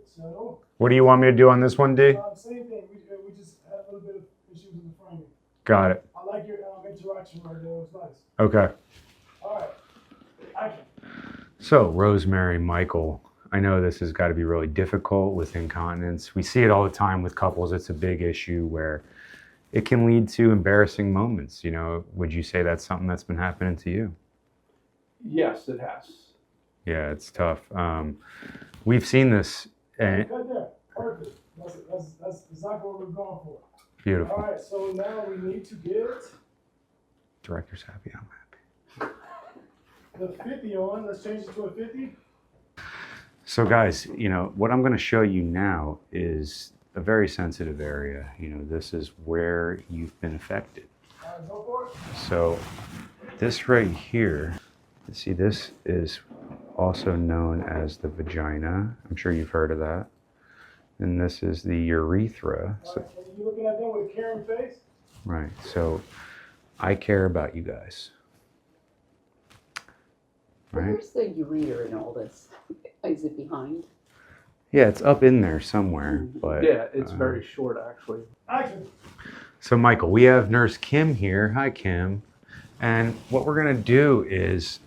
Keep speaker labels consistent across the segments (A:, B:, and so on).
A: So,
B: What do you want me to do on this one, D?
A: same thing. We just had a little bit of issues with the framing.
B: Got it.
A: I like your interaction right there. It was nice.
B: Okay.
A: All right. Action.
B: So, Rosemary, Michael, I know this has got to be really difficult with incontinence. We see it all the time with couples. It's a big issue where it can lead to embarrassing moments. You know, would you say that's something that's been happening to you?
C: Yes, it has.
B: Yeah, it's tough. We've seen this.
A: Right there. Perfect. That's exactly what we're going for.
B: Beautiful.
A: All right. So now we need to get
B: Director's happy. I'm happy.
A: the 50 on. Let's change it to a 50.
B: So guys, you know, what I'm going to show you now is a very sensitive area. You know, this is where you've been affected.
A: All right, go for it.
B: So this right here, see, this is also known as the vagina. I'm sure you've heard of that. And this is the urethra.
A: All right, so you looking at them with a caring face?
B: Right. So I care about you guys. Right?
D: Where's the ureter in all this? Is it behind?
B: Yeah, it's up in there somewhere, but
C: Yeah, it's very short, actually.
A: Action.
B: So Michael, we have Nurse Kim here. Hi, Kim. And what we're going to do is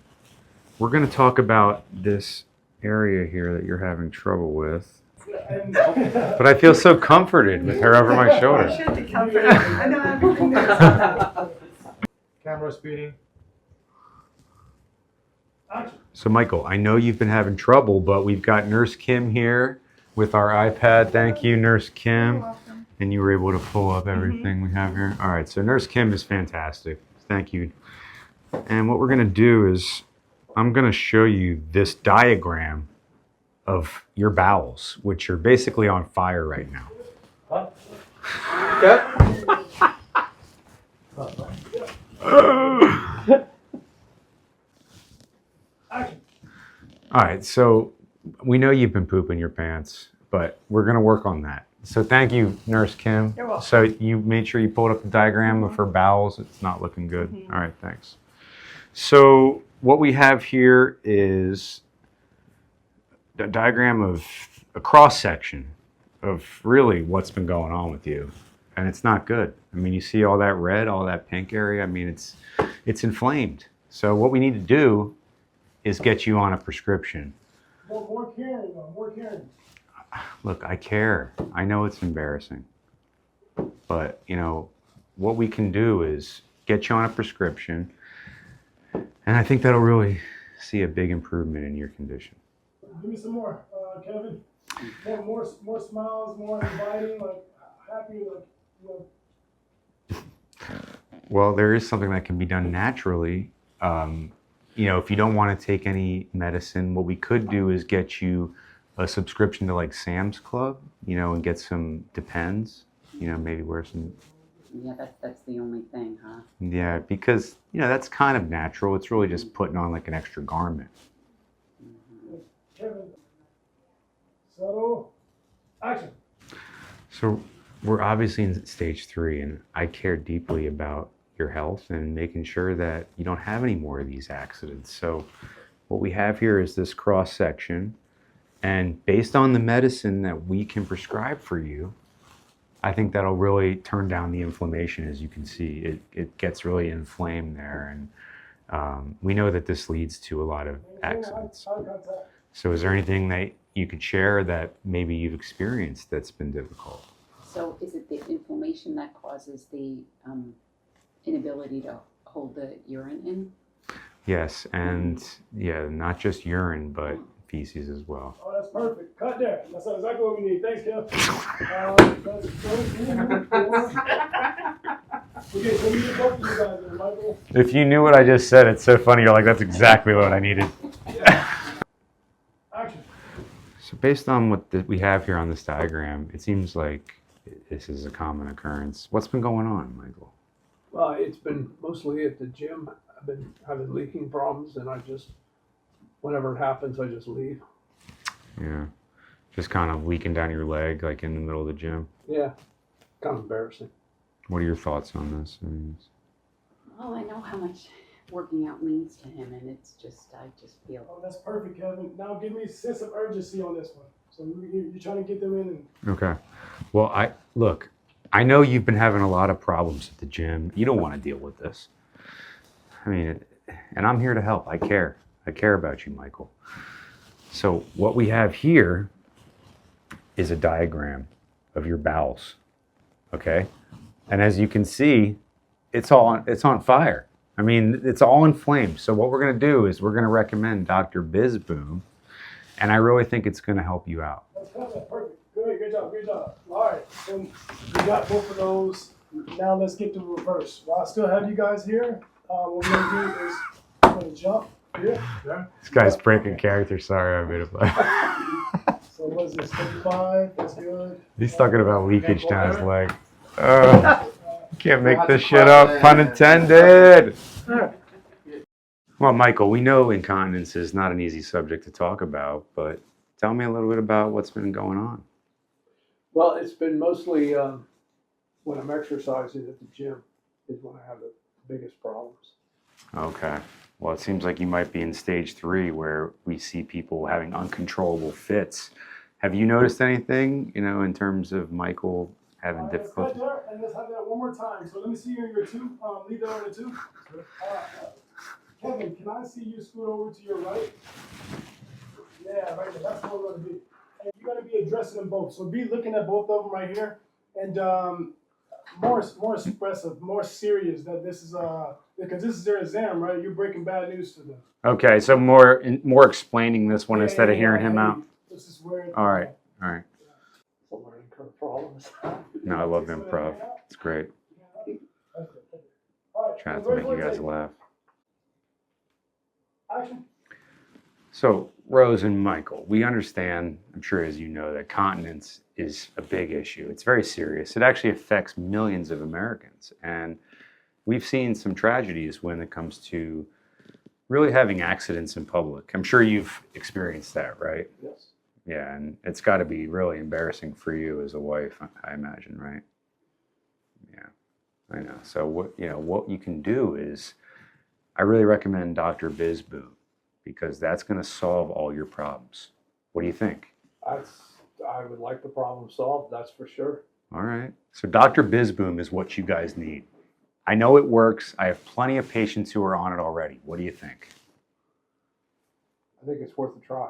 B: we're going to talk about this area here that you're having trouble with.
A: And
B: But I feel so comforted with her over my shoulder.
E: I should be comforted. I know everything that's
F: Camera speeding.
A: action.
B: So Michael, I know you've been having trouble, but we've got Nurse Kim here with our iPad. Thank you, Nurse Kim. And you were able to pull up everything we have here. All right, so Nurse Kim is fantastic. Thank you. And what we're going to do is I'm going to show you this diagram of your bowels, which are basically on fire right now.
A: Action.
B: All right, so we know you've been pooping your pants, but we're going to work on that. So thank you, Nurse Kim.
E: You're welcome.
B: So you made sure you pulled up the diagram of her bowels. It's not looking good. All right, thanks. So what we have here is a diagram of a cross section of really what's been going on with you, and it's not good. I mean, you see all that red, all that pink area. I mean, it's inflamed. So what we need to do is get you on a prescription.
A: More caring, though. More caring.
B: Look, I care. I know it's embarrassing, but you know what we can do is get you on a prescription, and I think that'll really see a big improvement in your condition.
A: Give me some more, Kevin. More smiles, more inviting, like happy, like you know.
B: Well, there is something that can be done naturally. You know, if you don't want to take any medicine, what we could do is get you a subscription to like Sam's Club, you know, and get some Depends, you know, maybe wear some.
D: Yeah, that's the only thing, huh?
B: Yeah, because, you know, that's kind of natural. It's really just putting on like an extra garment.
A: Kevin. So, action.
B: So we're obviously in stage 3, and I care deeply about your health and making sure that you don't have any more of these accidents. So what we have here is this cross section, and based on the medicine that we can prescribe for you, I think that'll really turn down the inflammation. As you can see, it gets really inflamed there, and we know that this leads to a lot of accidents.
A: Eye contact.
B: So is there anything that you could share that maybe you've experienced that's been difficult?
D: So is it the inflammation that causes the inability to hold the urine in?
B: Yes, and yeah, not just urine, but feces as well.
A: Oh, that's perfect. Cut there. That's exactly what we need. Thanks, Kev. Okay, so we need both of you guys there, Michael.
B: If you knew what I just said, it's so funny. You're like, that's exactly what I needed.
A: Action.
B: So based on what we have here on this diagram, it seems like this is a common occurrence. What's been going on, Michael?
C: Well, it's been mostly at the gym. I've been having leaking problems, and I just, whenever it happens, I just leave.
B: Yeah, just kind of leaking down your leg, like in the middle of the gym.
C: Yeah, kind of embarrassing.
B: What are your thoughts on this? I mean,
D: Well, I know how much working out means to him, and it's just, I just feel.
A: Oh, that's perfect, Kevin. Now give me a sense of urgency on this one. So you're trying to get them in and
B: Okay. Well, I know you've been having a lot of problems at the gym. You don't want to deal with this. I mean, and I'm here to help. I care. I care about you, Michael. So what we have here is a diagram of your bowels. Okay? And as you can see, it's on fire. I mean, it's all inflamed. So what we're going to do is we're going to recommend Dr. Bizboom, and I really think it's going to help you out.
A: that's perfect. Good job, good job. All right, so we got both of those. Now let's get to reverse. While I still have you guys here, what we're gonna do is we're gonna jump here.
B: This guy's breaking character. Sorry, I made it laugh.
A: So what is this? 35. That's good.
B: He's talking about leakage down his leg. Can't make this shit up. Pun intended. Well, Michael, we know incontinence is not an easy subject to talk about, but tell me a little bit about what's been going on.
C: Well, it's been mostly when I'm exercising at the gym is when I have the biggest problems.
B: Okay. Well, it seems like you might be in stage 3 where we see people having uncontrollable fits. Have you noticed anything, in terms of Michael having difficulty?
A: Let's cut there, and let's have that one more time. So let me see your 2. Leave that on the 2. Kevin, can I see you scoot over to your right? Yeah, right there. That's where we're going to be. And you're going to be addressing them both. So be looking at both of them right here. And more expressive, more serious that this is because this is their exam, right? You're breaking bad news to them.
B: Okay, so more explaining this one instead of hearing him out.
A: This is where.
B: All right.
C: So learning curve problems.
B: No, I love improv. It's great.
A: All right,
B: Trying to make you guys laugh.
A: Action.
B: So, Rose and Michael, we understand, I'm sure as you know, that continence is a big issue. It's very serious. It actually affects millions of Americans. And we've seen some tragedies when it comes to really having accidents in public. I'm sure you've experienced that, right?
C: Yes.
B: Yeah, and it's got to be really embarrassing for you as a wife, I imagine, right? Yeah, I know. So what you can do is, I really recommend Dr. Bizboom, because that's going to solve all your problems. What do you think?
C: I would like the problem solved, that's for sure.
B: All right. So Dr. Bizboom is what you guys need. I know it works. I have plenty of patients who are on it already. What do you think?
C: I think it's worth a try.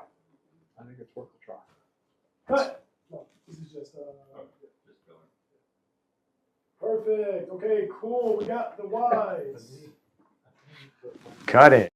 A: Cut. No, this is just perfect. Okay, cool. We got the Y's.
B: Cut it.